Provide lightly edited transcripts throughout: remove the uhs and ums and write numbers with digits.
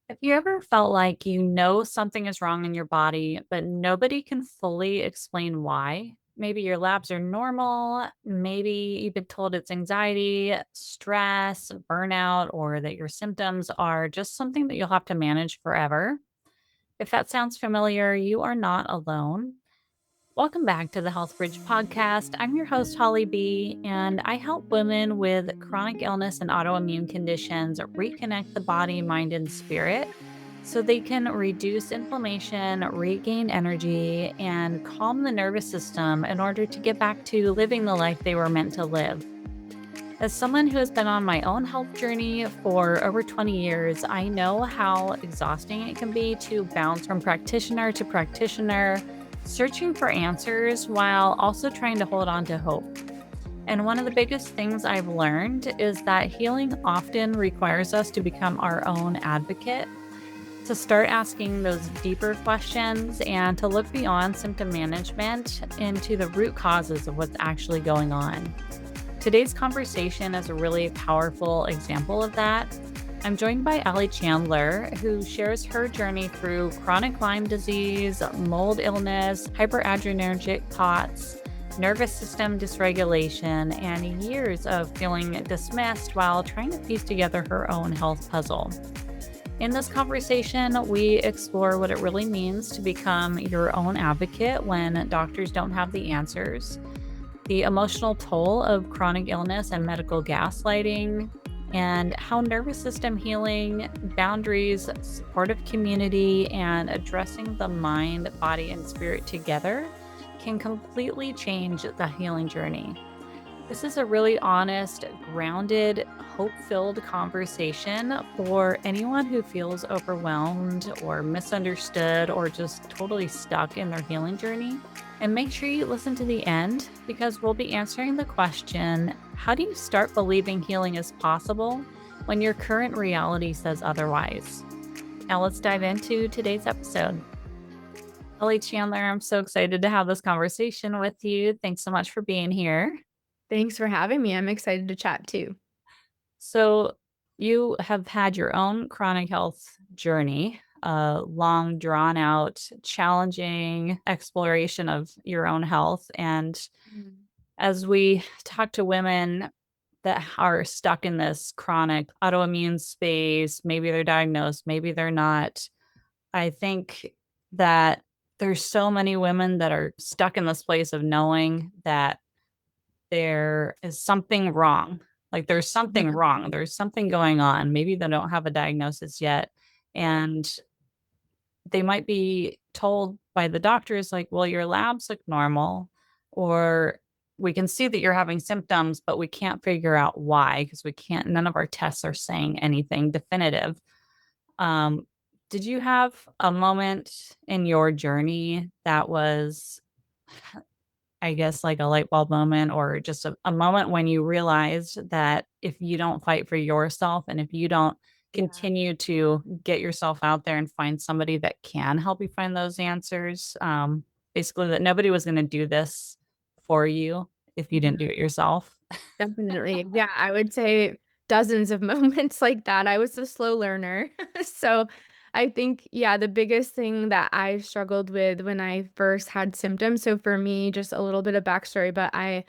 Have you ever felt like you know something is wrong in your body, but nobody can fully explain why? Maybe your labs are normal. Maybe you've been told it's anxiety, stress, burnout, or that your symptoms are just something that you'll have to manage forever. If that sounds familiar, you are not alone. Welcome back to the Health Bridge podcast. I'm your host, Holly B, and I help women with chronic illness and autoimmune conditions reconnect the body, mind, and spirit so they can reduce inflammation, regain energy, and calm the nervous system in order to get back to living the life they were meant to live. As someone who has been on my own health journey for over 20 years, I know how exhausting it can be to bounce from practitioner to practitioner, searching for answers while also trying to hold on to hope. And one of the biggest things I've learned is that healing often requires us to become our own advocate, to start asking those deeper questions, and to look beyond symptom management into the root causes of what's actually going on. Today's conversation is a really powerful example of that. I'm joined by Allie Chandler, who shares her journey through chronic Lyme disease, mold illness, hyperadrenergic thoughts, nervous system dysregulation, and years of feeling dismissed while trying to piece together her own health puzzle. In this conversation, we explore what it really means to become your own advocate when doctors don't have the answers, the emotional toll of chronic illness and medical gaslighting, and how nervous system healing, boundaries, supportive community, and addressing the mind, body, and spirit together can completely change the healing journey. This is a really honest, grounded, hope filled conversation for anyone who feels overwhelmed or misunderstood or just totally stuck in their healing journey. And make sure you listen to the end because we'll be answering the question, how do you start believing healing is possible when your current reality says otherwise? Now let's dive into today's episode. Allie Chandler, I'm so excited to have this conversation with you. Thanks so much for being here. Thanks for having me. I'm excited to chat too. So, you have had your own chronic health journey, a long, drawn out, challenging exploration of your own health. And Mm. as we talk to women that are stuck in this chronic autoimmune space, maybe they're diagnosed, maybe they're not. I think that there's so many women that are stuck in this place of knowing that there is something wrong. Like there's something wrong. There's something going on. Maybe they don't have a diagnosis yet. And they might be told by the doctors, like, well, your labs look normal, or we can see that you're having symptoms, but we can't figure out why because we can't, none of our tests are saying anything definitive. Um, did you have a moment in your journey that was, I guess, like a light bulb moment or just a moment when you realized that if you don't fight for yourself and if you don't Yeah. continue to get yourself out there and find somebody that can help you find those answers, basically that nobody was going to do this for you if you didn't do Mhm. it yourself. Definitely. Yeah, I would say dozens of moments like that. I was a slow learner. So I think, yeah, the biggest thing that I struggled with when I first had symptoms. So for me, just a little bit of backstory, but I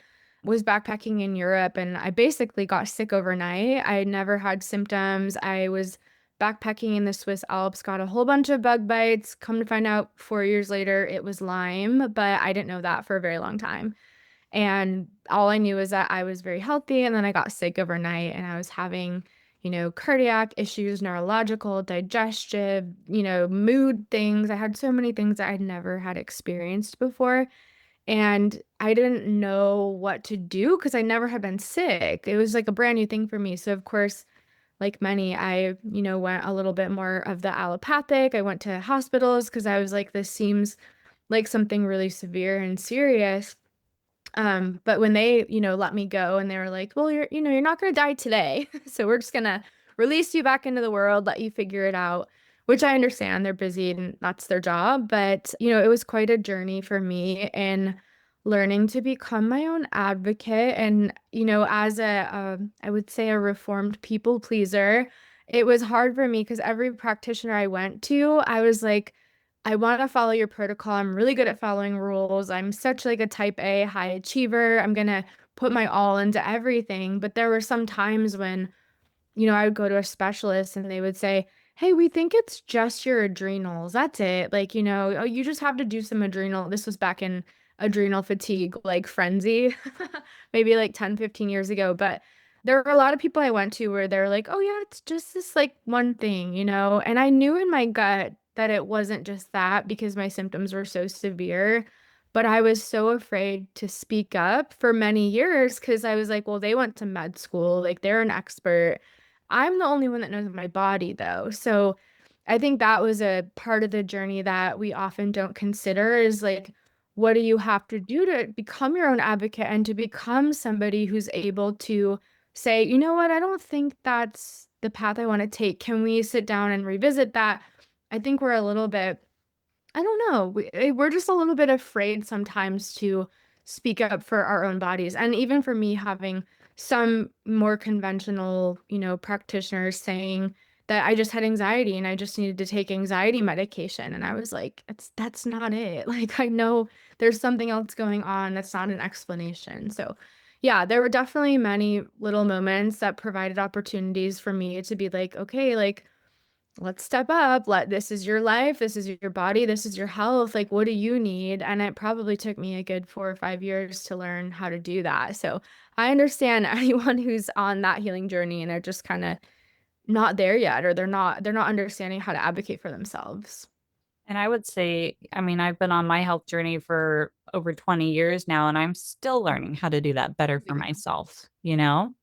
was backpacking in Europe and I basically got sick overnight. I had never had symptoms. I was backpacking in the Swiss Alps, got a whole bunch of bug bites. Come to find out 4 years later, it was Lyme, but I didn't know that for a very long time. And all I knew is that I was very healthy, and then I got sick overnight, and I was having, cardiac issues, neurological, digestive, mood things. I had so many things that I'd never had experienced before, and I didn't know what to do because I never had been sick. It was like a brand new thing for me. So, of course, like many, I, went a little bit more of the allopathic. I went to hospitals because I was like, this seems like something really severe and serious. But when they, let me go and they were like, "Well, you're not gonna die today. So we're just gonna release you back into the world, let you figure it out." Which I understand, they're busy and that's their job, but, it was quite a journey for me in learning to become my own advocate and, as I would say a reformed people pleaser It was hard for me because every practitioner I went to, I was like, "I wanna follow your protocol, I'm really good at following rules, I'm such, like, a type A high achiever, I'm gonna put my all into everything," but there were some times when, I would go to a specialist and they would say, "Hey, we think it's just your adrenals. That's it. Like, oh, you just have to do some adrenal." This was back in adrenal fatigue, like frenzy, maybe like 10, 15 years ago. But there were a lot of people I went to where they're like, "Oh, yeah, it's just this like one thing." And I knew in my gut that it wasn't just that because my symptoms were so severe. But I was so afraid to speak up for many years because I was like, well, they went to med school, like they're an expert. I'm the only one that knows my body though. So I think that was a part of the journey that we often don't consider is like, what do you have to do to become your own advocate and to become somebody who's able to say, you know what, I don't think that's the path I want to take. Can we sit down and revisit that? I think we're a little bit I don't know. We're just a little bit afraid sometimes to speak up for our own bodies. And even for me, having some more conventional, practitioners saying that I just had anxiety and I just needed to take anxiety medication. And I was like, that's not it. Like, I know there's something else going on. That's not an explanation. So, yeah, there were definitely many little moments that provided opportunities for me to be like, okay, like, let's step up. This is your life. This is your body. This is your health. Like, what do you need? And it probably took me a good 4 or 5 years to learn how to do that. So I understand anyone who's on that healing journey and they're just kind of not there yet, or they're not understanding how to advocate for themselves. And I would say, I mean, I've been on my health journey for over 20 years now, and I'm still learning how to do that better for Yeah. myself, you know?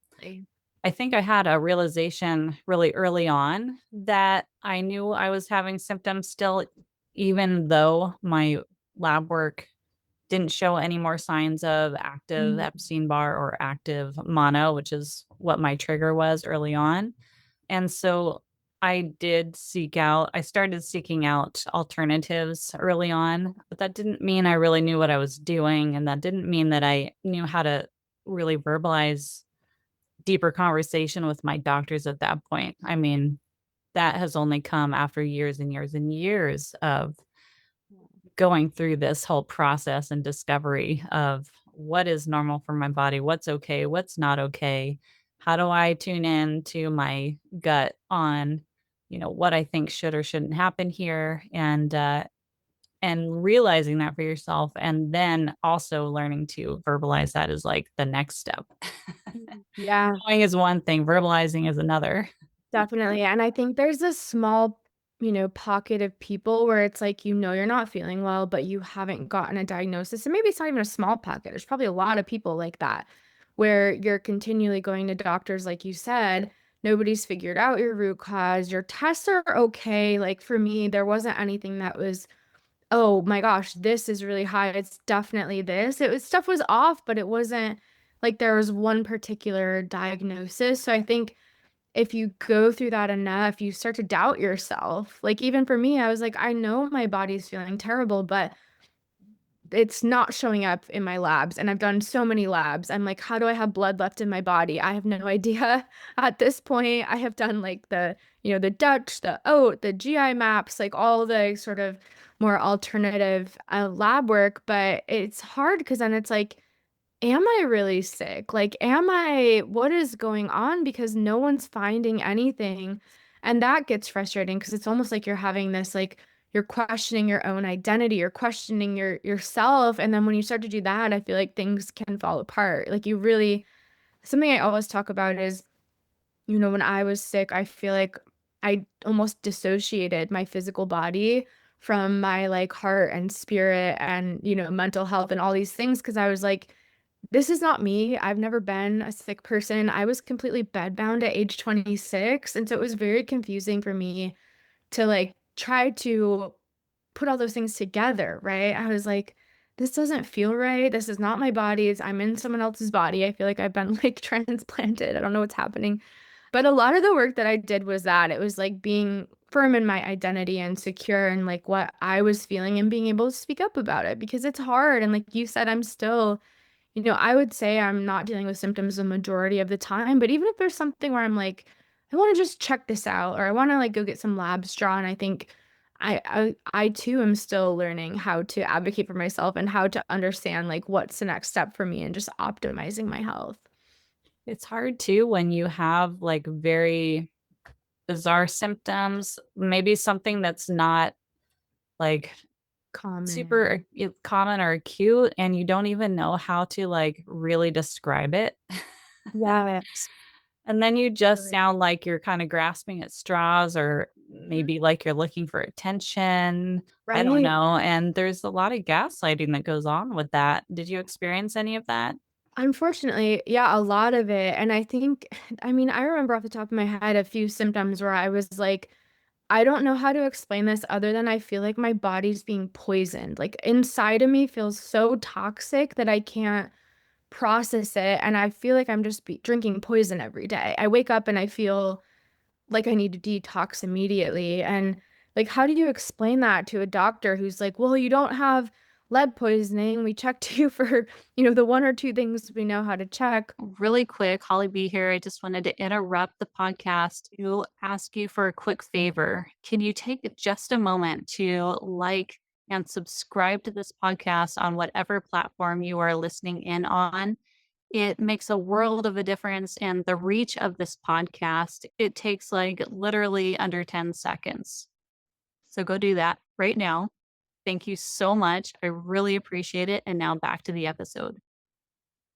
I think I had a realization really early on that I knew I was having symptoms still, even though my lab work didn't show any more signs of active Mhm. Epstein-Barr or active mono, which is what my trigger was early on. And so I started seeking out alternatives early on, but that didn't mean I really knew what I was doing. And that didn't mean that I knew how to really verbalize deeper conversation with my doctors at that point. I mean, that has only come after years and years and years of going through this whole process and discovery of what is normal for my body, what's okay, what's not okay. How do I tune in to my gut on, what I think should or shouldn't happen here, and realizing that for yourself, and then also learning to verbalize that is like the next step. Mhm. Yeah. Knowing is one thing, verbalizing is another. Definitely, and I think there's a small, pocket of people where it's like, you're not feeling well, but you haven't gotten a diagnosis, and maybe it's not even a small pocket, there's probably a lot of people like that, where you're continually going to doctors, like you said, nobody's figured out your root cause, your tests are okay, like, for me, there wasn't anything that was, "Oh my gosh, this is really high, it's definitely this." It was stuff was off, but it wasn't like there was one particular diagnosis, so I think if you go through that enough, you start to doubt yourself. Like, even for me, I was like, I know my body's feeling terrible, but it's not showing up in my labs. And I've done so many labs. I'm like, how do I have blood left in my body? I have no idea at this point. I have done like the Dutch, the OAT, the GI maps, like all the sort of more alternative lab work. But it's hard because then it's like, am I really sick? Like, what is going on? Because no one's finding anything. And that gets frustrating because it's almost like you're having this, like, you're questioning your own identity, you're questioning yourself. And then when you start to do that, I feel like things can fall apart. Like, something I always talk about is, when I was sick, I feel like I almost dissociated my physical body from my like heart and spirit and, mental health and all these things. Cause I was like, this is not me. I've never been a sick person. I was completely bedbound at age 26, and so it was very confusing for me to, like, try to put all those things together, right? I was like, "This doesn't feel right. This is not my body. I'm in someone else's body. I feel like I've been, like, transplanted. I don't know what's happening." But a lot of the work that I did was that. It was, like, being firm in my identity and secure in, like, what I was feeling and being able to speak up about it because it's hard, and like you said, I'm still I would say I'm not dealing with symptoms the majority of the time, but even if there's something where I'm like, I want to just check this out, or I want to like go get some labs drawn. I think I too am still learning how to advocate for myself and how to understand like what's the next step for me and just optimizing my health. It's hard too when you have like very bizarre symptoms, maybe something that's not like super Common. common or acute, and you don't even know how to like really describe it. Yes. And then you just Really. sound like you're kind of grasping at straws or Mhm. maybe like you're looking for attention. I don't Right. know. And there's a lot of gaslighting that goes on with that. Did you experience any of that? Unfortunately, yeah, a lot of it. And I think, I mean, I remember off the top of my head a few symptoms where I was like, I don't know how to explain this other than I feel like my body's being poisoned. Like inside of me feels so toxic that I can't process it. And I feel like I'm just drinking poison every day. I wake up and I feel like I need to detox immediately. And like, how do you explain that to a doctor who's like, well, you don't have lead poisoning. We checked you for, the one or two things we know how to check. Really quick, Holly B here. I just wanted to interrupt the podcast to ask you for a quick favor. Can you take just a moment to like and subscribe to this podcast on whatever platform you are listening in on? It makes a world of a difference, and the reach of this podcast, it takes like literally under 10 seconds. So go do that right now. Thank you so much. I really appreciate it. And now back to the episode.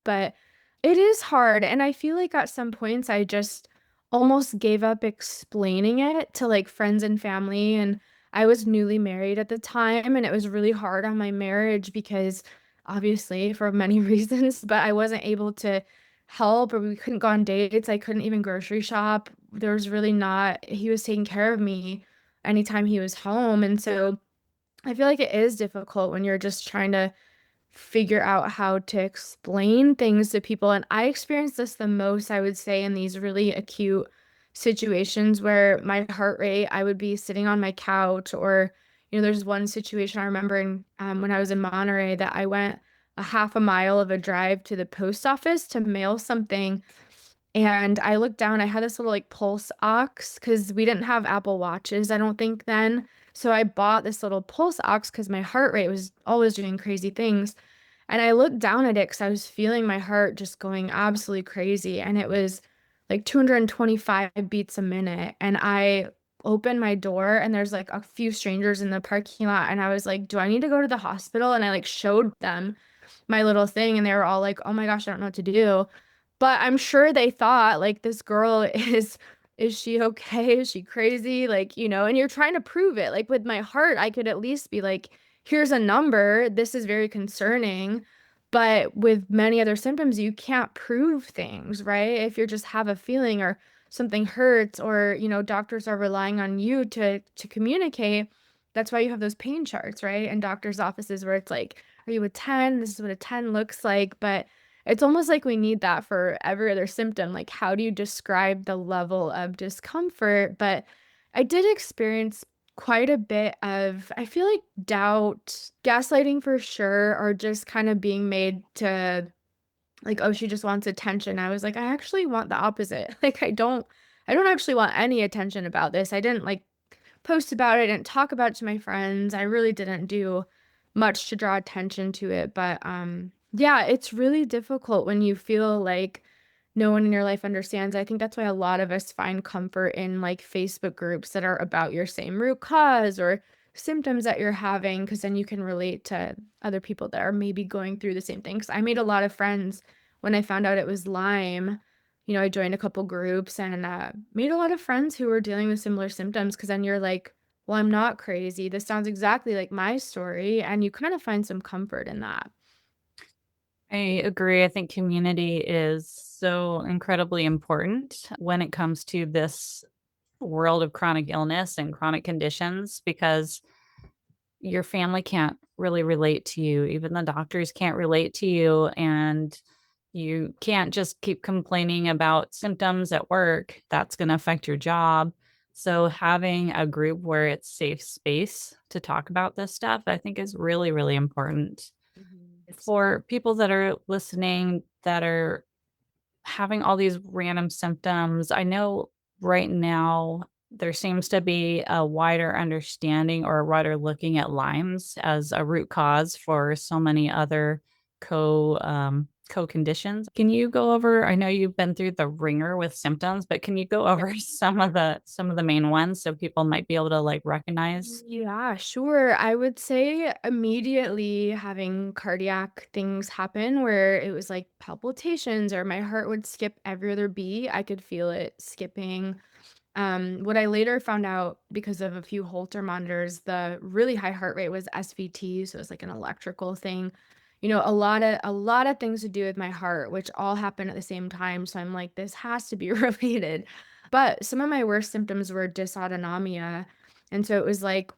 But it is hard, and I feel like at some points I just almost gave up explaining it to, like, friends and family, and I was newly married at the time, and it was really hard on my marriage because obviously for many reasons, but I wasn't able to help or we couldn't go on dates, I couldn't even grocery shop. There was really not he was taking care of me anytime he was home, and so I feel like it is difficult when you're just trying to figure out how to explain things to people, and I experienced this the most, I would say, in these really acute situations where my heart rate I would be sitting on my couch or, there's one situation I remember when I was in Monterey that I went a half a mile of a drive to the post office to mail something, and I looked down, I had this little, like, pulse ox because we didn't have Apple Watches, I don't think then, so I bought this little pulse ox because my heart rate was always doing crazy things, and I looked down at it because I was feeling my heart just going absolutely crazy, and it was like 225 beats a minute, and I opened my door, and there's, like, a few strangers in the parking lot, and I was like, "Do I need to go to the hospital?" And I, like, showed them my little thing, and they were all like, "Oh my gosh, I don't know what to do." But I'm sure they thought, like, "This girl is she okay? Is she crazy?" Like, and you're trying to prove it. Like, with my heart, I could at least be like, "Here's a number. This is very concerning." But with many other symptoms, you can't prove things, right? If you just have a feeling or something hurts or, doctors are relying on you to communicate, that's why you have those pain charts, right? In doctors' offices where it's like, "Are you a 10? This is what a 10 looks like." But it's almost like we need that for every other symptom. Like, how do you describe the level of discomfort? But I did experience quite a bit of, I feel like, doubt, gaslighting for sure, or just kind of being made to, like, oh, she just wants attention. I was like, I actually want the opposite. Like, I don't actually want any attention about this. I didn't like post about it, I didn't talk about it to my friends. I really didn't do much to draw attention to it, but, yeah, it's really difficult when you feel like no one in your life understands. I think that's why a lot of us find comfort in, like, Facebook groups that are about your same root cause or symptoms that you're having, because then you can relate to other people that are maybe going through the same things. I made a lot of friends when I found out it was Lyme. I joined a couple groups and, made a lot of friends who were dealing with similar symptoms. Because then you're like, "Well, I'm not crazy. This sounds exactly like my story," and you kinda find some comfort in that. I agree. I think community is so incredibly important when it comes to this world of chronic illness and chronic conditions because your family can't really relate to you. Even the doctors can't relate to you. And you can't just keep complaining about symptoms at work. That's going to affect your job. So, having a group where it's safe space to talk about this stuff, I think is really, really important Mhm. It's for people that are listening that are having all these random symptoms. I know right now there seems to be a wider understanding or a wider looking at Lyme's as a root cause for so many other co-conditions. Can you go over, I know you've been through the ringer with symptoms, but can you go over some of the main ones so people might be able to like recognize? Yeah, sure. I would say immediately having cardiac things happen where it was like palpitations or my heart would skip every other beat. I could feel it skipping. What I later found out because of a few Holter monitors, the really high heart rate was SVT, so it's like an electrical thing. A lot of things to do with my heart, which all happened at the same time. So I'm like, this has to be related. But some of my worst symptoms were dysautonomia. And so it was like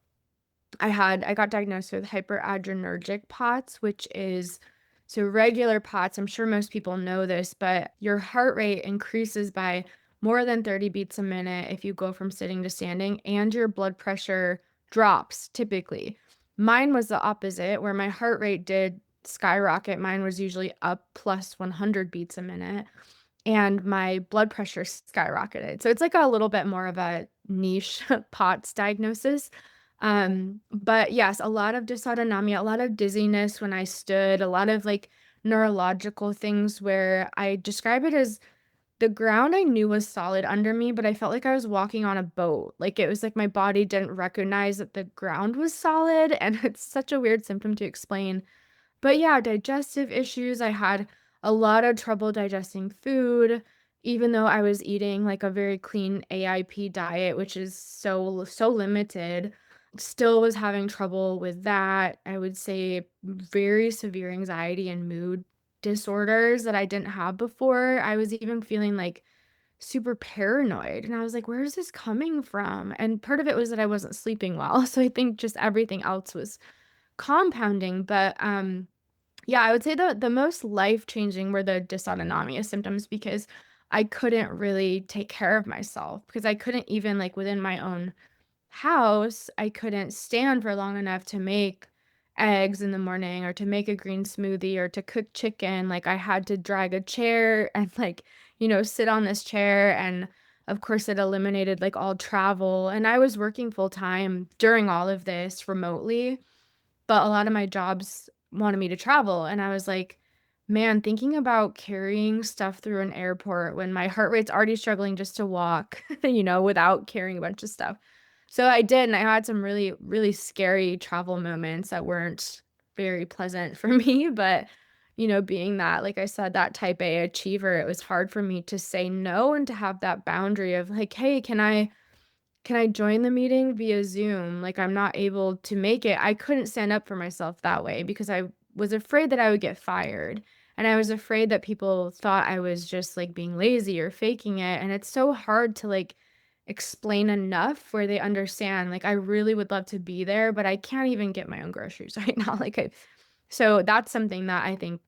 I got diagnosed with hyperadrenergic POTS, which is so regular POTS, I'm sure most people know this, but your heart rate increases by more than 30 beats a minute if you go from sitting to standing, and your blood pressure drops typically. Mine was the opposite, where my heart rate did skyrocket. Mine was usually up plus 100 beats a minute, and my blood pressure skyrocketed. So it's like a little bit more of a niche POTS diagnosis. But yes, a lot of dysautonomia, a lot of dizziness when I stood, a lot of like neurological things where I describe it as the ground I knew was solid under me, but I felt like I was walking on a boat. Like it was like my body didn't recognize that the ground was solid. And it's such a weird symptom to explain. But yeah, digestive issues, I had a lot of trouble digesting food, even though I was eating like a very clean AIP diet, which is so limited. Still was having trouble with that. I would say very severe anxiety and mood disorders that I didn't have before. I was even feeling like super paranoid. And I was like, where is this coming from? And part of it was that I wasn't sleeping well. So I think just everything else was compounding. But yeah, I would say the most life-changing were the dysautonomia symptoms because I couldn't really take care of myself because I couldn't even, like, within my own house, I couldn't stand for long enough to make eggs in the morning or to make a green smoothie or to cook chicken. Like, I had to drag a chair and, like, sit on this chair, and, of course, it eliminated, like, all travel, and I was working full time during all of this remotely, but a lot of my jobs wanted me to travel, and I was like, "Man, thinking about carrying stuff through an airport when my heart rate's already struggling just to walk, without carrying a bunch of stuff." So I did, and I had some really, really scary travel moments that weren't very pleasant for me, but, being that, like I said, that type A achiever, it was hard for me to say no and to have that boundary of like, "Hey, can I join the meeting via Zoom?" Like, I'm not able to make it. I couldn't stand up for myself that way because I was afraid that I would get fired. And I was afraid that people thought I was just like being lazy or faking it. And it's so hard to like explain enough where they understand. Like, I really would love to be there, but I can't even get my own groceries right now. So that's something that I think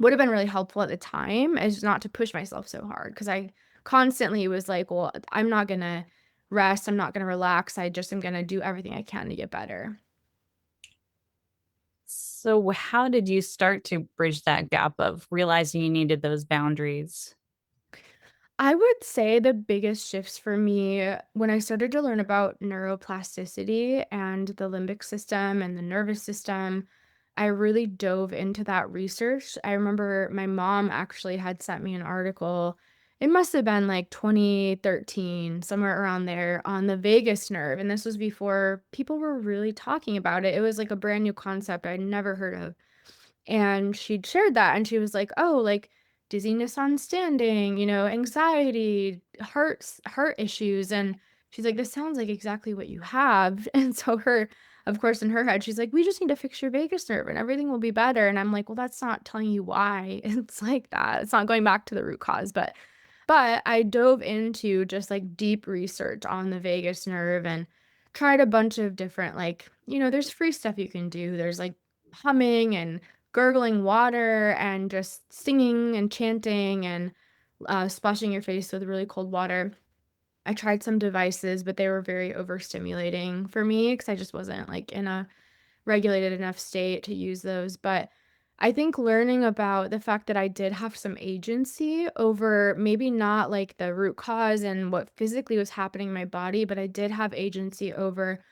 would have been really helpful at the time is not to push myself so hard because I constantly was like, well, I'm not gonna rest, I'm not gonna relax, I just am gonna do everything I can to get better. So how did you start to bridge that gap of realizing you needed those boundaries? I would say the biggest shifts for me when I started to learn about neuroplasticity and the limbic system and the nervous system, I really dove into that research. I remember my mom actually had sent me an article. It must have been like 2013, somewhere around there, on the vagus nerve. And this was before people were really talking about it. It was like a brand new concept I'd never heard of. And she'd shared that, and she was like, "Oh, like, dizziness on standing, anxiety, heart issues," and she's like, "This sounds like exactly what you have." And so of course, in her head, she's like, "We just need to fix your vagus nerve and everything will be better." And I'm like, "Well, that's not telling you why it's like that. It's not going back to the root cause." But I dove into just, like, deep research on the vagus nerve and tried a bunch of different, like, there's free stuff you can do. There's, like, humming and gurgling water and just singing and chanting and, splashing your face with really cold water. I tried some devices, but they were very overstimulating for me because I just wasn't, like, in a regulated enough state to use those, but I think learning about the fact that I did have some agency over maybe not like the root cause and what physically was happening in my body, but I did have agency over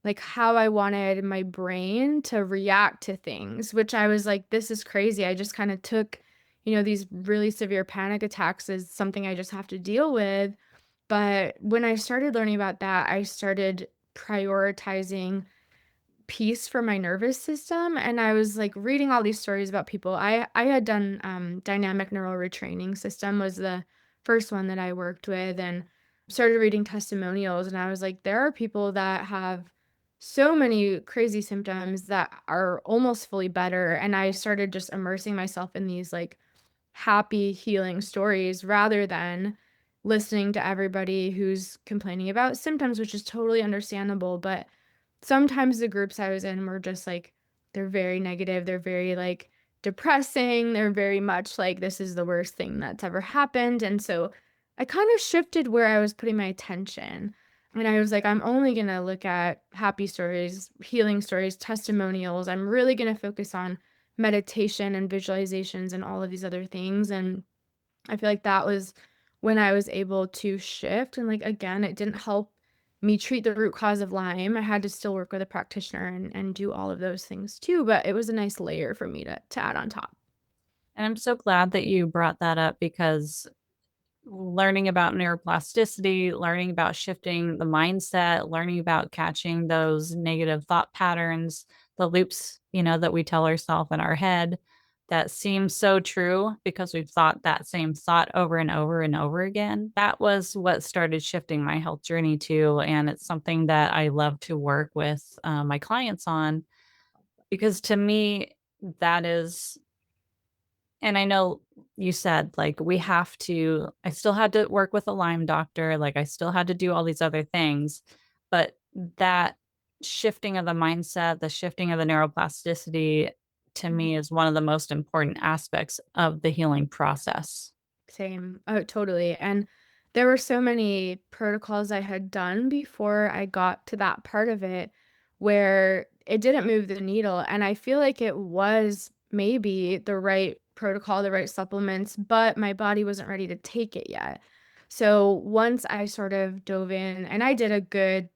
like how I wanted my brain to react to things, which I was like, this is crazy. I just kind of took, these really severe panic attacks as something I just have to deal with. But when I started learning about that, I started prioritizing peace for my nervous system, and I was, like, reading all these stories about people. I had done, dynamic neural retraining system was the first one that I worked with, and started reading testimonials, and I was like, "There are people that have so many crazy symptoms that are almost fully better," and I started just immersing myself in these, like, happy, healing stories rather than listening to everybody who's complaining about symptoms, which is totally understandable, but sometimes the groups I was in were just like, they're very negative, they're very, like, depressing, they're very much like, "This is the worst thing that's ever happened," and so I kind of shifted where I was putting my attention, and I was like, "I'm only gonna look at happy stories, healing stories, testimonials, I'm really gonna focus on meditation and visualizations and all of these other things," and I feel like that was when I was able to shift, and, like, again, it didn't help me treat the root cause of Lyme. I had to still work with a practitioner and do all of those things too, but it was a nice layer for me to add on top. And I'm so glad that you brought that up because learning about neuroplasticity, learning about shifting the mindset, learning about catching those negative thought patterns, the loops, that we tell ourselves in our head that seem so true because we've thought that same thought over and over and over again. That was what started shifting my health journey too. And it's something that I love to work with my clients on because to me, that is and I know you said, like, we have to I still had to work with a Lyme doctor, like, I still had to do all these other things, but that shifting of the mindset, the shifting of the neuroplasticity, to Mhm. me is one of the most important aspects of the healing process. Same. Oh, totally. And there were so many protocols I had done before I got to that part of it where it didn't move the needle. And I feel like it was maybe the right protocol, the right supplements, but my body wasn't ready to take it yet. So once I sort of dove in and I did a good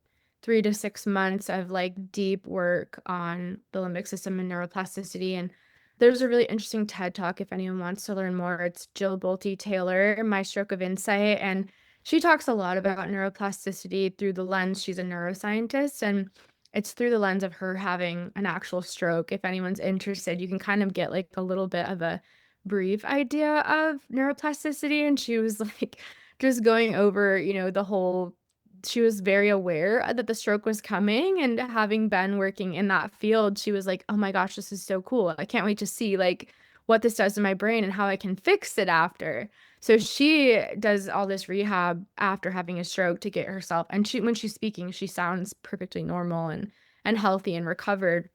3 to 6 months of like deep work on the limbic system and neuroplasticity. And there's a really interesting TED Talk if anyone wants to learn more. It's Jill Bolte Taylor, My Stroke of Insight, and she talks a lot about neuroplasticity through the lens she's a neuroscientist, and it's through the lens of her having an actual stroke. If anyone's interested, you can kind of get, like, a little bit of a brief idea of neuroplasticity, and she was, like, just going over, the whole she was very aware that the stroke was coming, and having been working in that field, she was like, "Oh my gosh, this is so cool. I can't wait to see, like, what this does to my brain and how I can fix it after." So she does all this rehab after having a stroke to get herself and when she's speaking, she sounds perfectly normal and healthy and recovered.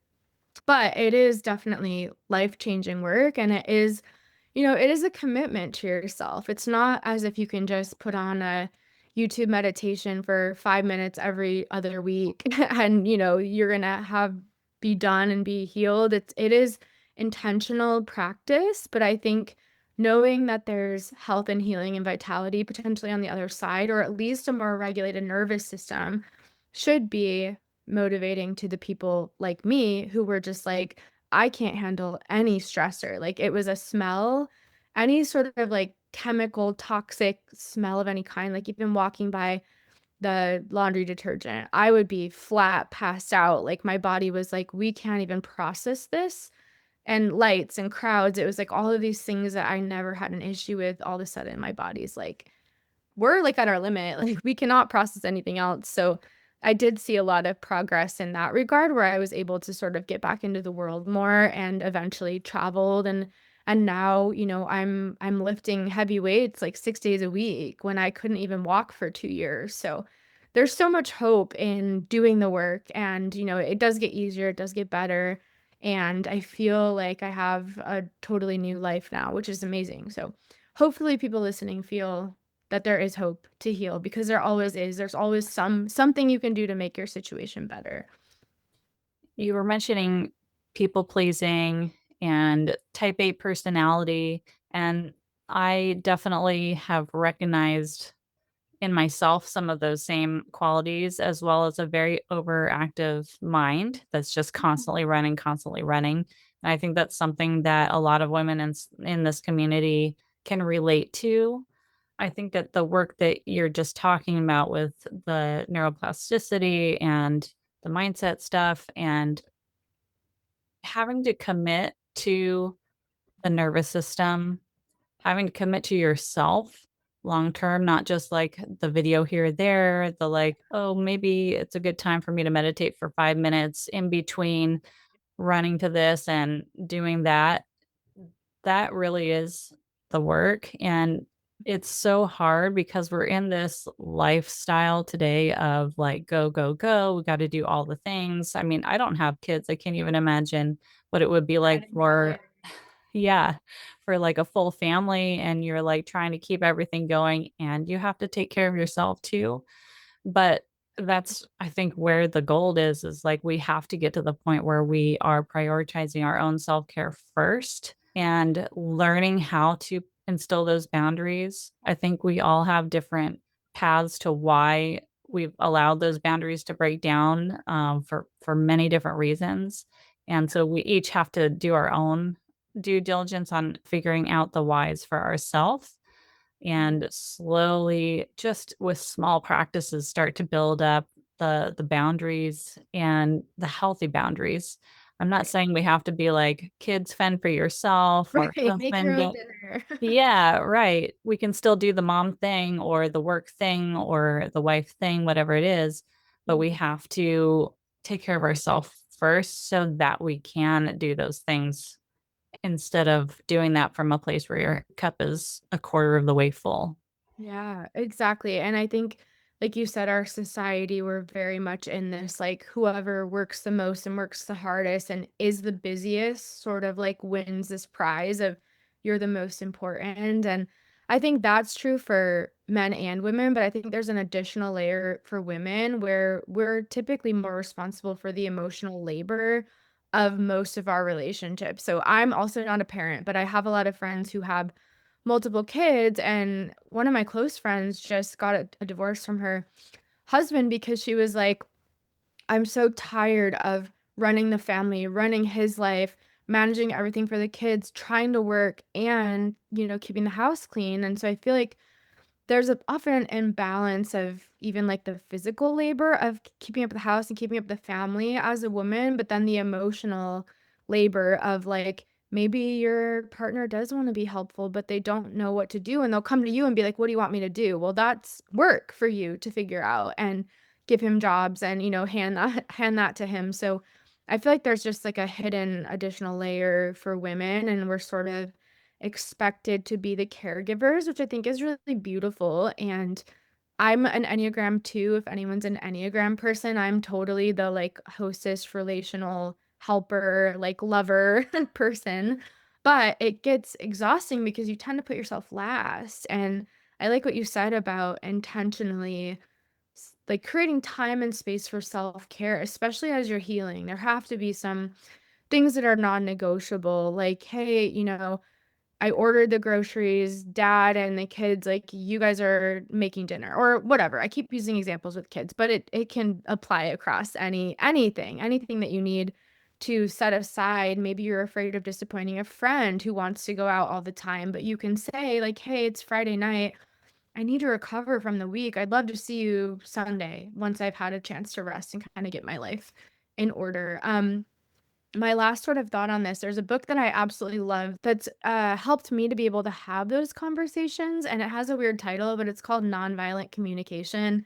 But it is definitely life-changing work, and it is a commitment to yourself. It's not as if you can just put on a YouTube meditation for 5 minutes every other week and, you're gonna have be done and be healed. It is intentional practice, but I think knowing that there's health and healing and vitality potentially on the other side, or at least a more regulated nervous system, should be motivating to the people like me who were just like, I can't handle any stressor. Like, it was a smell, any sort of, like, chemical, toxic smell of any kind, like, even walking by the laundry detergent, I would be flat passed out, like, my body was like, "We can't even process this." And lights and crowds, it was, like, all of these things that I never had an issue with, all of a sudden, my body's like, we're, like, at our limit, like, we cannot process anything else, so I did see a lot of progress in that regard where I was able to sort of get back into the world more and eventually traveled and now, I'm lifting heavy weights, like, 6 days a week when I couldn't even walk for 2 years, so there's so much hope in doing the work and, it does get easier, it does get better, and I feel like I have a totally new life now, which is amazing, so hopefully people listening feel that there is hope to heal because there always is. There's always something you can do to make your situation better. You were mentioning people pleasing and type A personality. And I definitely have recognized in myself some of those same qualities, as well as a very overactive mind that's just constantly running, constantly running. And I think that's something that a lot of women in this community can relate to. I think that the work that you're just talking about with the neuroplasticity and the mindset stuff and having to commit to the nervous system, having to commit to yourself long term, not just like the video here or there, the like, oh, maybe it's a good time for me to meditate for 5 minutes in between running to this and doing that. That really is the work. And it's so hard because we're in this lifestyle today of like, go, go, go. We got to do all the things. I mean, I don't have kids. I can't even imagine what it would be I like didn't for either. yeah, for, like, a full family, and you're, like, trying to keep everything going, and you have to take care of yourself too. But that's, I think, where the gold is, like, we have to get to the point where we are prioritizing our own self-care first and learning how to instill those boundaries. I think we all have different paths to why we've allowed those boundaries to break down, for many different reasons, and so we each have to do our own due diligence on figuring out the whys for ourselves and slowly, just with small practices, start to build up the boundaries and the healthy boundaries. I'm not saying we have to be like, "Kids, fend for yourself," or Right, make your "Husband, own get." dinner. Yeah, right. We can still do the mom thing or the work thing or the wife thing, whatever it is, but we Mhm. have to take care of ourselves first so that we can do those things instead of doing that from a place where your cup is a quarter of the way full. Yeah, exactly. And I think, like you said, our society, we're very much in this like whoever works the most and works the hardest and is the busiest sort of like wins this prize of you're the most important. And I think that's true for men and women, but I think there's an additional layer for women where we're typically more responsible for the emotional labor of most of our relationships. So I'm also not a parent, but I have a lot of friends who have multiple kids, and one of my close friends just got a divorce from her husband because she was like, "I'm so tired of running the family, running his life, managing everything for the kids, trying to work and, keeping the house clean." And so I feel like there's often an imbalance of even, like, the physical labor of keeping up the house and keeping up the family as a woman, but then the emotional labor of, like, maybe your partner does wanna be helpful, but they don't know what to do, and they'll come to you and be like, "What do you want me to do?" Well, that's work for you to figure out and give him jobs and, hand that to him, so I feel like there's just, like, a hidden additional layer for women, and we're sort of expected to be the caregivers, which I think is really beautiful. And I'm an Enneagram 2. If anyone's an Enneagram person, I'm totally the like hostess, relational helper, like lover person. But it gets exhausting because you tend to put yourself last. And I like what you said about intentionally like creating time and space for self care, especially as you're healing. There have to be some things that are non negotiable, like, hey, I ordered the groceries, dad and the kids, like, you guys are making dinner or whatever. I keep using examples with kids, but it can apply across anything that you need to set aside. Maybe you're afraid of disappointing a friend who wants to go out all the time, but you can say like, "Hey, it's Friday night. I need to recover from the week. I'd love to see you Sunday once I've had a chance to rest and kind of get my life in order." My last sort of thought on this, there's a book that I absolutely love that's helped me to be able to have those conversations. And it has a weird title, but it's called Nonviolent Communication.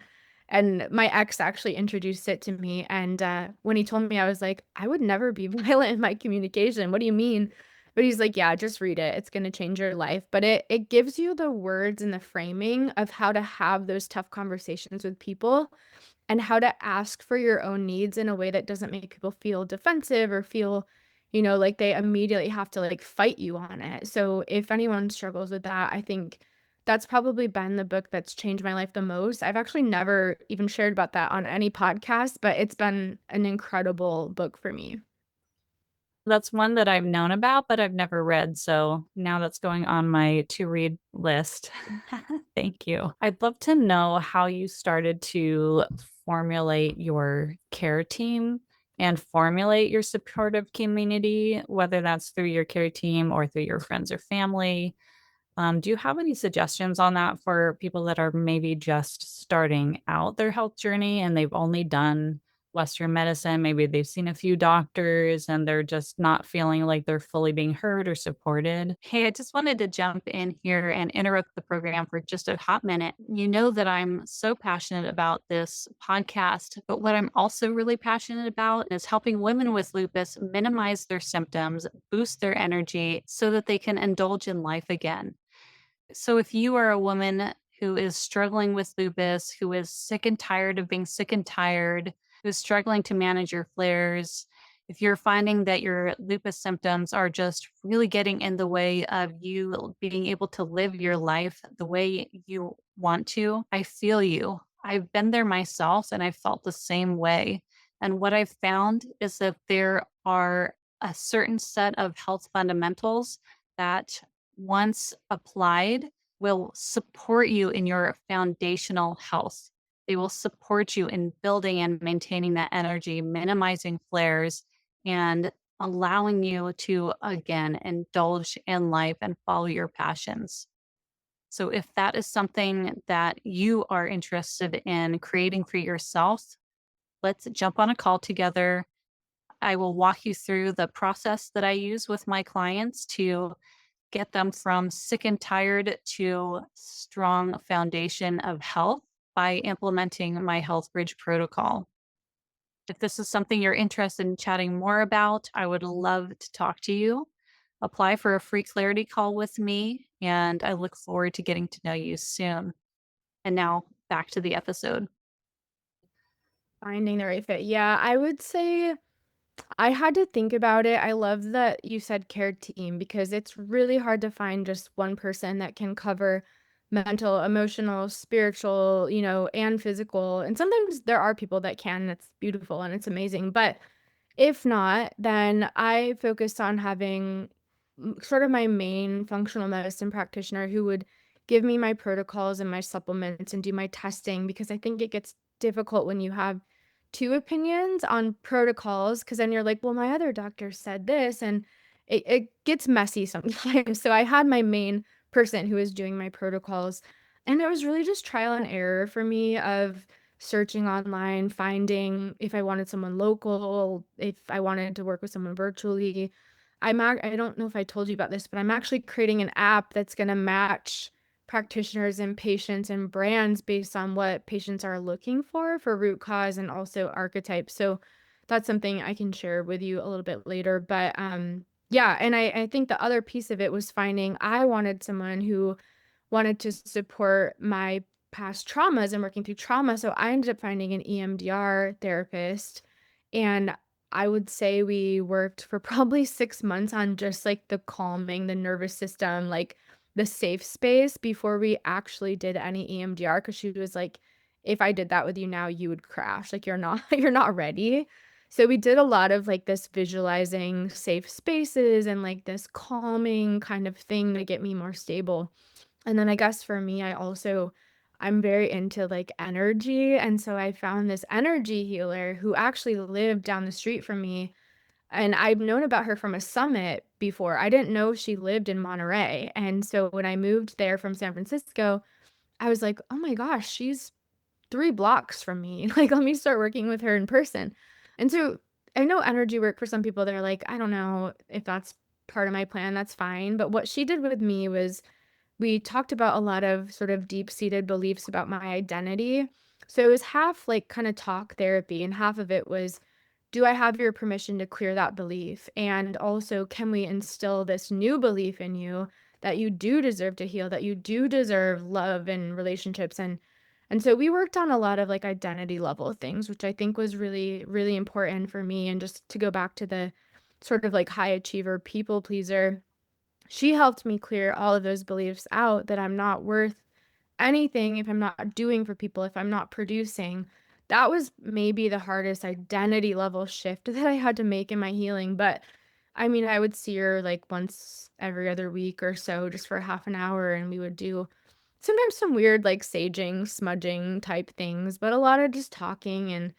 And my ex actually introduced it to me. And when he told me, I was like, I would never be violent in my communication. What do you mean? But he's like, yeah, just read it. It's going to change your life. But it gives you the words and the framing of how to have those tough conversations with people and how to ask for your own needs in a way that doesn't make people feel defensive or feel, like they immediately have to like fight you on it. So if anyone struggles with that, I think that's probably been the book that's changed my life the most. I've actually never even shared about that on any podcast, but it's been an incredible book for me. That's one that I've known about, but I've never read, so now that's going on my to-read list. Thank you. I'd love to know how you started to formulate your care team and formulate your supportive community, whether that's through your care team or through your friends or family. Do you have any suggestions on that for people that are maybe just starting out their health journey and they've only done Western medicine? Maybe they've seen a few doctors and they're just not feeling like they're fully being heard or supported. Hey, I just wanted to jump in here and interrupt the program for just a hot minute. You know that I'm so passionate about this podcast, but what I'm also really passionate about is helping women with lupus minimize their symptoms, boost their energy so that they can indulge in life again. So if you are a woman who is struggling with lupus, who is sick and tired of being sick and tired, who's struggling to manage your flares, if you're finding that your lupus symptoms are just really getting in the way of you being able to live your life the way you want to, I feel you. I've been there myself and I felt the same way. And what I've found is that there are a certain set of health fundamentals that once applied, will support you in your foundational health. They will support you in building and maintaining that energy, minimizing flares, and allowing you to, again, indulge in life and follow your passions. So, if that is something that you are interested in creating for yourself, let's jump on a call together. I will walk you through the process that I use with my clients to get them from sick and tired to strong foundation of health by implementing my Health Bridge protocol. If this is something you're interested in chatting more about, I would love to talk to you. Apply for a free clarity call with me, and I look forward to getting to know you soon. And now back to the episode. Finding the right fit. Yeah, I would say I had to think about it. I love that you said care team because it's really hard to find just one person that can cover mental, emotional, spiritual, and physical. And sometimes there are people that can, and it's beautiful and it's amazing. But if not, then I focused on having sort of my main functional medicine practitioner who would give me my protocols and my supplements and do my testing because I think it gets difficult when you have two opinions on protocols because then you're like, well, my other doctor said this, and it gets messy sometimes. So I had my main person who was doing my protocols, and it was really just trial and error for me of searching online, finding if I wanted someone local, if I wanted to work with someone virtually. I don't know if I told you about this, but I'm actually creating an app that's gonna match practitioners and patients and brands based on what patients are looking for root cause and also archetype. So that's something I can share with you a little bit later. But yeah, and I think the other piece of it was finding I wanted someone who wanted to support my past traumas and working through trauma. So I ended up finding an EMDR therapist. And I would say we worked for probably 6 months on just like the calming the nervous system, like the safe space before we actually did any EMDR. Cause she was like, if I did that with you now, you would crash. Like you're not, you're not ready. So we did a lot of like this visualizing safe spaces and like this calming kind of thing to get me more stable. And then I guess for me, I'm very into like energy. And so I found this energy healer who actually lived down the street from me. And I've known about her from a summit before. I didn't know she lived in Monterey. And so when I moved there from San Francisco, I was like, oh my gosh, she's 3 blocks from me. Like, let me start working with her in person. And so I know energy work for some people, they're like, I don't know if that's part of my plan, that's fine. But what she did with me was we talked about a lot of sort of deep-seated beliefs about my identity. So it was half like kind of talk therapy, and half of it was, do I have your permission to clear that belief? And also, can we instill this new belief in you that you do deserve to heal, that you do deserve love and relationships? And so we worked on a lot of like identity level things, which I think was really, really important for me. And just to go back to the sort of like high achiever people pleaser, she helped me clear all of those beliefs out that I'm not worth anything if I'm not doing for people, if I'm not producing. That was maybe the hardest identity level shift that I had to make in my healing. But I mean, I would see her like once every other week or so just for half an hour, and we would do sometimes some weird like saging, smudging type things, but a lot of just talking and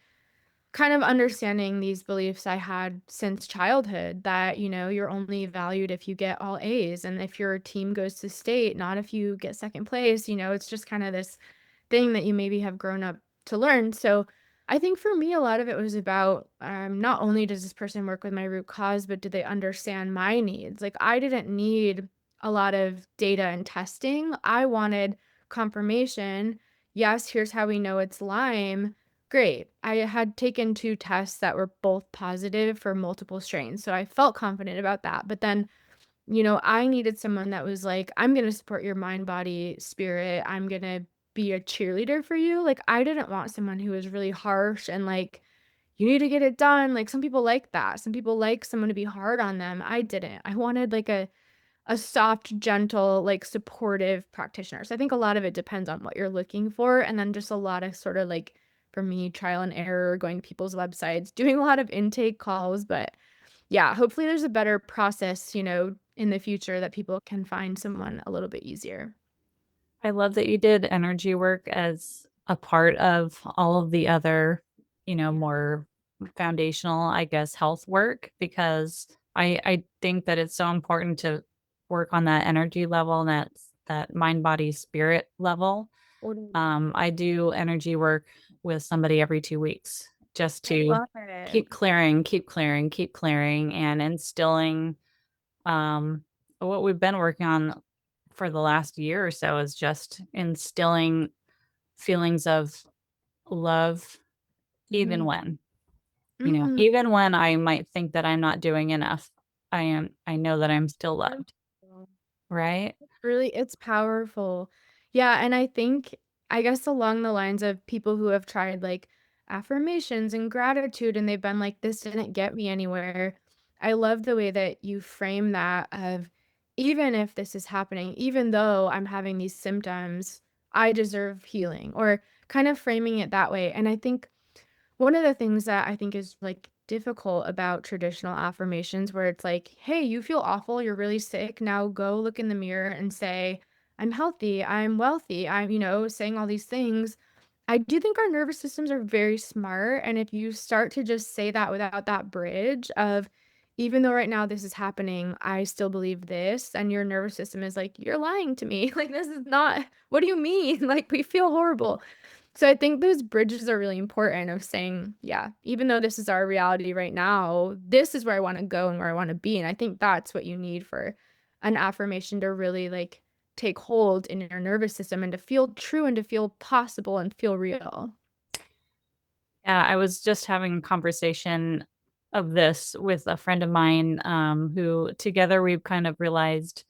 kind of understanding these beliefs I had since childhood that, you're only valued if you get all A's and if your team goes to state, not if you get second place. It's just kind of this thing that you maybe have grown up to learn. So I think for me, a lot of it was about not only does this person work with my root cause, but do they understand my needs? Like, I didn't need a lot of data and testing. I wanted confirmation. Yes, here's how we know it's Lyme. Great. I had taken 2 tests that were both positive for multiple strains, so I felt confident about that, but then, I needed someone that was like, "I'm gonna support your mind, body, spirit. I'm gonna be a cheerleader for you." Like, I didn't want someone who was really harsh and like, "You need to get it done." Like, some people like that. Some people like someone to be hard on them. I didn't. I wanted like a soft, gentle, like, supportive practitioner. So I think a lot of it depends on what you're looking for, and then just a lot of sort of, like, for me, trial and error, going to people's websites, doing a lot of intake calls, but yeah, hopefully there's a better process, in the future that people can find someone a little bit easier. I love that you did energy work as a part of all of the other, Yeah. more foundational, I guess, health work because I think that it's so important to work on that energy level and that mind, body, spirit level. Totally. I do energy work with somebody every 2 weeks just I to love it. keep clearing, keep clearing, keep clearing, and instilling, um, what we've been working on for the last year or so is just instilling feelings of love even Mhm. when, Mhm. even when I might think that I'm not doing enough, I know that I'm still loved, Beautiful. right? Really, it's powerful. Yeah, and I think, I guess along the lines of people who have tried like affirmations and gratitude and they've been like, this didn't get me anywhere. I love the way that you frame that of, even if this is happening, even though I'm having these symptoms, I deserve healing, or kind of framing it that way. And I think one of the things that I think is, like, difficult about traditional affirmations where it's like, "Hey, you feel awful, you're really sick, now go look in the mirror and say, 'I'm healthy, I'm wealthy, I'm,'" saying all these things. I do think our nervous systems are very smart, and if you start to just say that without that bridge of, "Even though right now this is happening, I still believe this," and your nervous system is like, "You're lying to me, like, this is not what do you mean? Like, we feel horrible." So I think those bridges are really important of saying, yeah, even though this is our reality right now, this is where I want to go and where I want to be. And I think that's what you need for an affirmation to really like take hold in your nervous system and to feel true and to feel possible and feel real. Yeah, I was just having a conversation of this with a friend of mine, who together we've kind of realized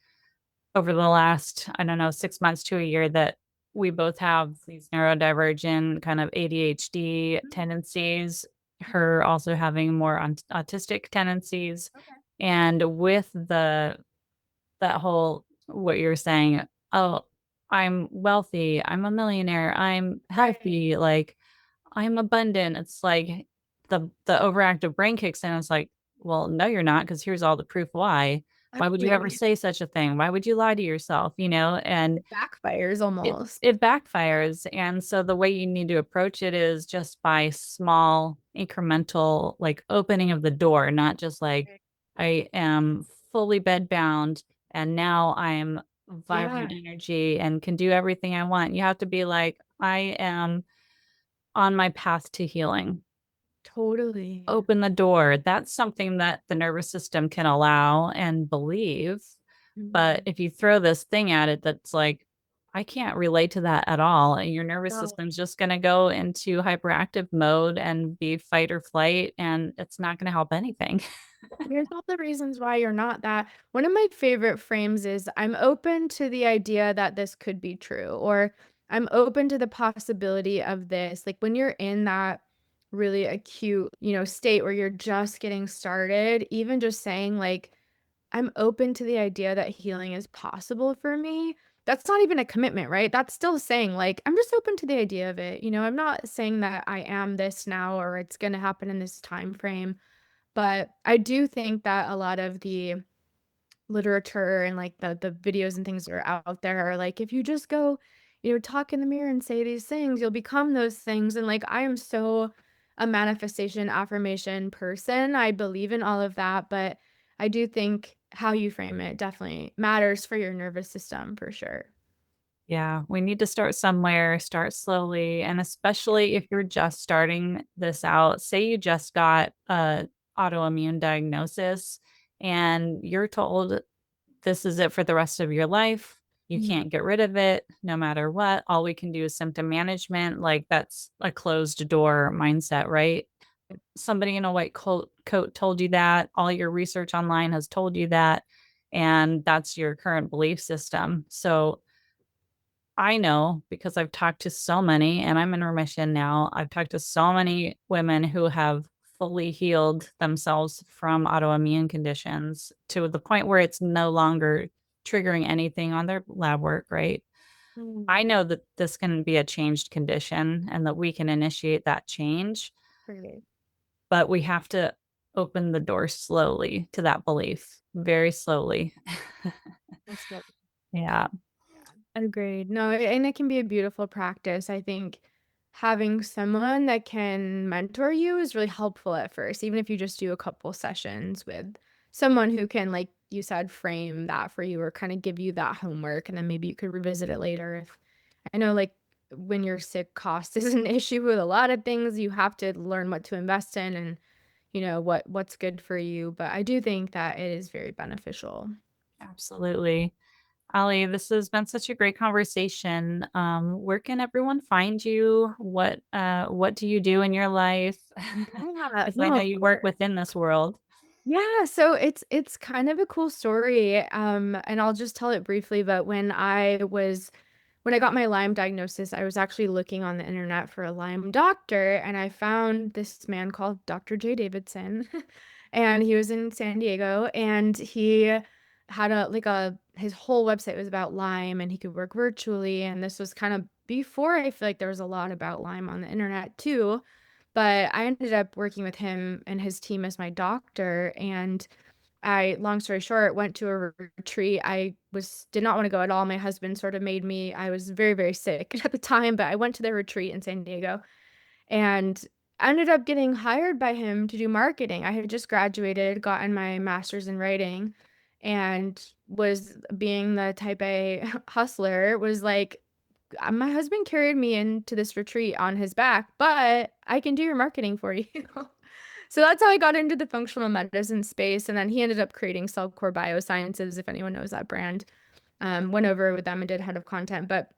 over the last, I don't know, 6 months to a year that we both have these neurodivergent kind of ADHD Mhm. tendencies, her also having more autistic tendencies. Okay. And with that whole what you're saying, "Oh, I'm wealthy, I'm a millionaire, I'm Right. healthy, like, I'm abundant." It's like the overactive brain kicks in, it's like, "Well, no, you're not, because here's all the proof why. Why would you ever Exactly. say such a thing? Why would you lie to yourself?" And It backfires it almost. it backfires, and so the way you need to approach it is just by small incremental, like, opening of the door, not just like, Right. "I am fully bedbound, and now I'm vibrant Yeah, energy and can do everything I want." You have to be like, "I am on my path to healing." totally. Open the door. That's something that the nervous system can allow and believe. But Mhm. if you throw this thing at it that's like, I can't relate to that at all, and your nervous No. system's just gonna go into hyperactive mode and be fight or flight, and it's not gonna help anything. Here's all the reasons why you're not that. One of my favorite frames is, "I'm open to the idea that this could be true," or "I'm open to the possibility of this." Like when you're in that really acute, state where you're just getting started, even just saying like, "I'm open to the idea that healing is possible for me." That's not even a commitment, right? That's still saying like, "I'm just open to the idea of it." I'm not saying that I am this now or it's going to happen in this time frame. But I do think that a lot of the literature and, like, the videos and things that are out there are like, if you just go, talk in the mirror and say these things, you'll become those things, and, like, I am so a manifestation affirmation person, I believe in all of that, but I do think how you frame it definitely matters for your nervous system for sure. Yeah, we need to start somewhere, start slowly, and especially if you're just starting this out. Say you just got a autoimmune diagnosis and you're told this is it for the rest of your life. You Mhm. can't get rid of it no matter what. All we can do is symptom management. Like that's a closed door mindset, right? Somebody in a white coat told you that. All your research online has told you that. And that's your current belief system. So I know because I've talked to so many, and I'm in remission now. I've talked to so many women who have fully healed themselves from autoimmune conditions to the point where it's no longer triggering anything on their lab work, right? Mm, I know that this can be a changed condition and that we can initiate that change, great. but we have to open the door slowly to that belief, very slowly. That's good. Yeah, Yeah, agreed. No, and it can be a beautiful practice. I think having someone that can mentor you is really helpful at first, even if you just do a couple sessions with someone who can, like you said, frame that for you or kind of give you that homework, and then maybe you could revisit it later. If I know, like when you're sick, cost is an issue with a lot of things. You have to learn what to invest in and what's good for you. But I do think that it is very beneficial. absolutely. Ali, this has been such a great conversation. Where can everyone find you? What do you do in your life? Yeah, Because I no, know of you work course. within this world. Yeah, so it's kind of a cool story, and I'll just tell it briefly, but when I got my Lyme diagnosis, I was actually looking on the internet for a Lyme doctor, and I found this man called Dr. J. Davidson, and he was in San Diego, and he had his whole website was about Lyme, and he could work virtually, and this was kind of before I feel like there was a lot about Lyme on the internet too. But I ended up working with him and his team as my doctor, and long story short, went to a retreat. I did not want to go at all. My husband sort of made me. I was very, very sick at the time, but I went to the retreat in San Diego and I ended up getting hired by him to do marketing. I had just graduated, gotten my master's in writing, and was being the type A hustler, was like, my husband carried me into this retreat on his back, but I can do your marketing for you. So that's how I got into the functional medicine space, and then he ended up creating Cellcore Biosciences, if anyone knows that brand. Went over with them and did head of content, but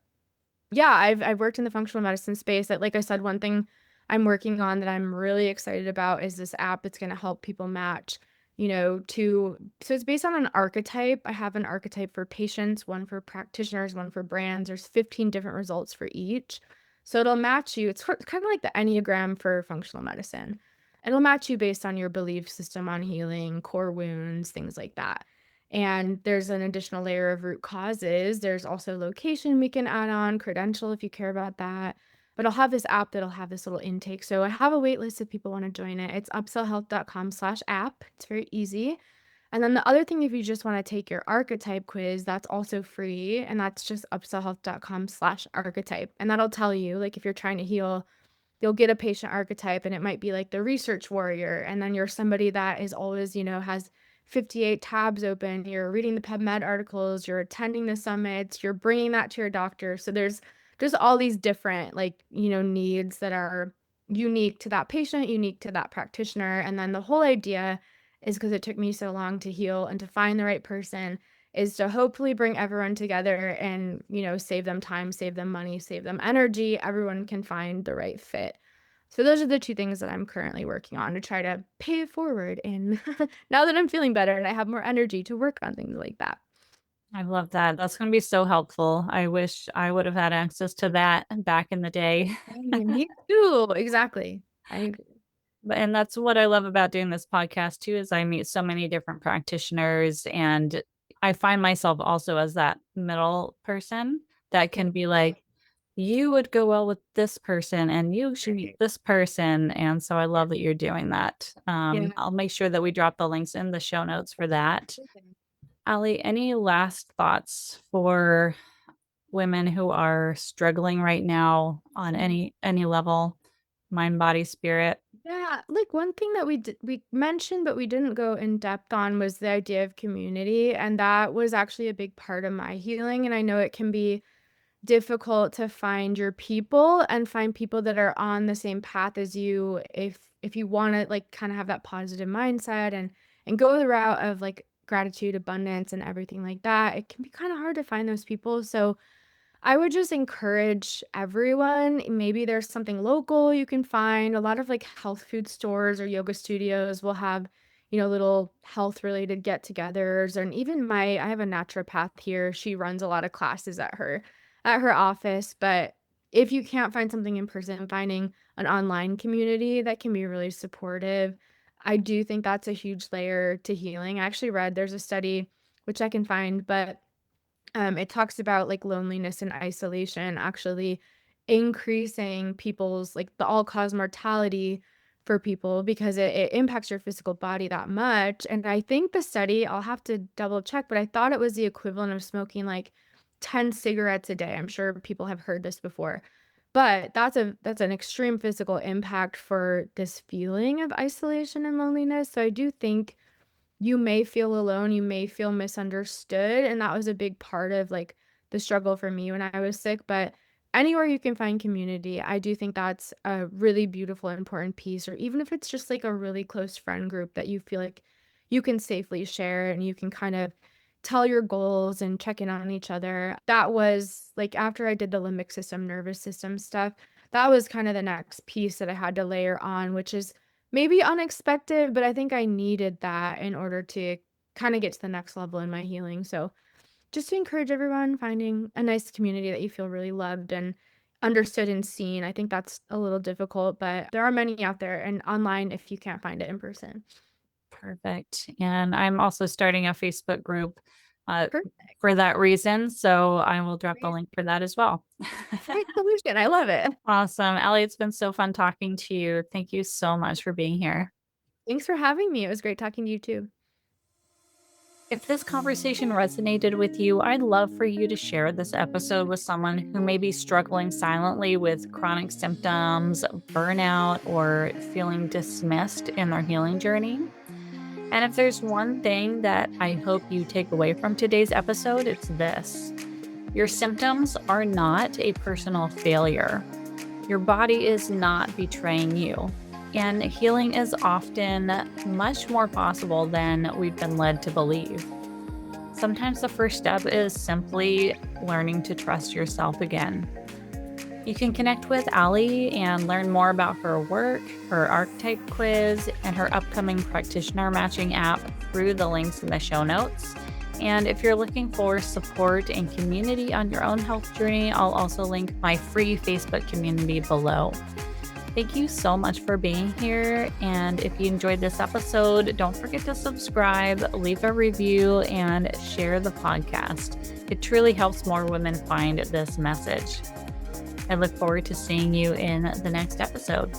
yeah, I've worked in the functional medicine space. That, like I said, one thing I'm working on that I'm really excited about is this app that's going to help people match, to so it's based on an archetype. I have an archetype for patients, one for practitioners, one for brands. There's 15 different results for each. So it'll match you. It's kind of like the Enneagram for functional medicine. It'll match you based on your belief system on healing, core wounds, things like that. And there's an additional layer of root causes. There's also location we can add on, credential if you care about that. But I'll have this app that'll have this little intake. So I have a wait list if people want to join it. It's upsellhealth.com/app. It's very easy. And then the other thing, if you just want to take your archetype quiz, that's also free. And that's just upsellhealth.com/archetype. And that'll tell you, like, if you're trying to heal, you'll get a patient archetype and it might be like the research warrior. And then you're somebody that is always, has 58 tabs open. You're reading the PubMed articles, you're attending the summits, you're bringing that to your doctor. So there's just all these different, like, needs that are unique to that patient, unique to that practitioner. And then the whole idea is, because it took me so long to heal and to find the right person, is to hopefully bring everyone together and, save them time, save them money, save them energy. Everyone can find the right fit. So those are the two things that I'm currently working on to try to pay it forward. And now that I'm feeling better and I have more energy to work on things like that. I love that. That's going to be so helpful. I wish I would have had access to that back in the day. Hey, me too. Exactly. I agree. And that's what I love about doing this podcast too, is I meet so many different practitioners and I find myself also as that middle person that Yeah. can be like, you would go well with this person and you should meet this person. And so I love that you're doing that. Yeah. I'll make sure that we drop the links in the show notes for that. Okay. Allie, any last thoughts for women who are struggling right now on Mhm. any level, mind, body, spirit? Yeah, like one thing that we mentioned but we didn't go in depth on was the idea of community, and that was actually a big part of my healing, and I know it can be difficult to find your people and find people that are on the same path as you if you want to like kind of have that positive mindset and go the route of like gratitude, abundance and everything like that. It can be kind of hard to find those people. So I would just encourage everyone. Maybe there's something local you can find. A lot of like health food stores or yoga studios will have, little health related get togethers. And even I have a naturopath here. She runs a lot of classes at her office. But if you can't find something in person, finding an online community that can be really supportive. I do think that's a huge layer to healing. I actually read there's a study which I can find, but it talks about like loneliness and isolation actually increasing people's like the all cause mortality for people because it impacts your physical body that much. And I think the study, I'll have to double check, but I thought it was the equivalent of smoking like 10 cigarettes a day. I'm sure people have heard this before. But that's an extreme physical impact for this feeling of isolation and loneliness. So I do think you may feel alone, you may feel misunderstood, and that was a big part of, like, the struggle for me when I was sick, but anywhere you can find community, I do think that's a really beautiful, important piece, or even if it's just, like, a really close friend group that you feel like you can safely share and you can kind of tell your goals and check in on each other. That was like, after I did the limbic system, nervous system stuff, that was kinda the next piece that I had to layer on, which is maybe unexpected, but I think I needed that in order to kinda get to the next level in my healing, so just to encourage everyone, finding a nice community that you feel really loved and understood and seen. I think that's a little difficult, but there are many out there and online if you can't find it in person. Perfect. And I'm also starting a Facebook group uh, Perfect. for that reason. So I will drop the Great link for that as well. great solution, I love it. Awesome. Ellie, it's been so fun talking to you. Thank you so much for being here. Thanks for having me, it was great talking to you too. If this conversation resonated with you, I'd love for you to share this episode with someone who may be struggling silently with chronic symptoms, burnout, or feeling dismissed in their healing journey. And if there's one thing that I hope you take away from today's episode, it's this: your symptoms are not a personal failure. Your body is not betraying you. And healing is often much more possible than we've been led to believe. Sometimes the first step is simply learning to trust yourself again. You can connect with Allie and learn more about her work, her archetype quiz, and her upcoming practitioner matching app through the links in the show notes. And if you're looking for support and community on your own health journey, I'll also link my free Facebook community below. Thank you so much for being here. And if you enjoyed this episode, don't forget to subscribe, leave a review, and share the podcast. It truly helps more women find this message. I look forward to seeing you in the next episode.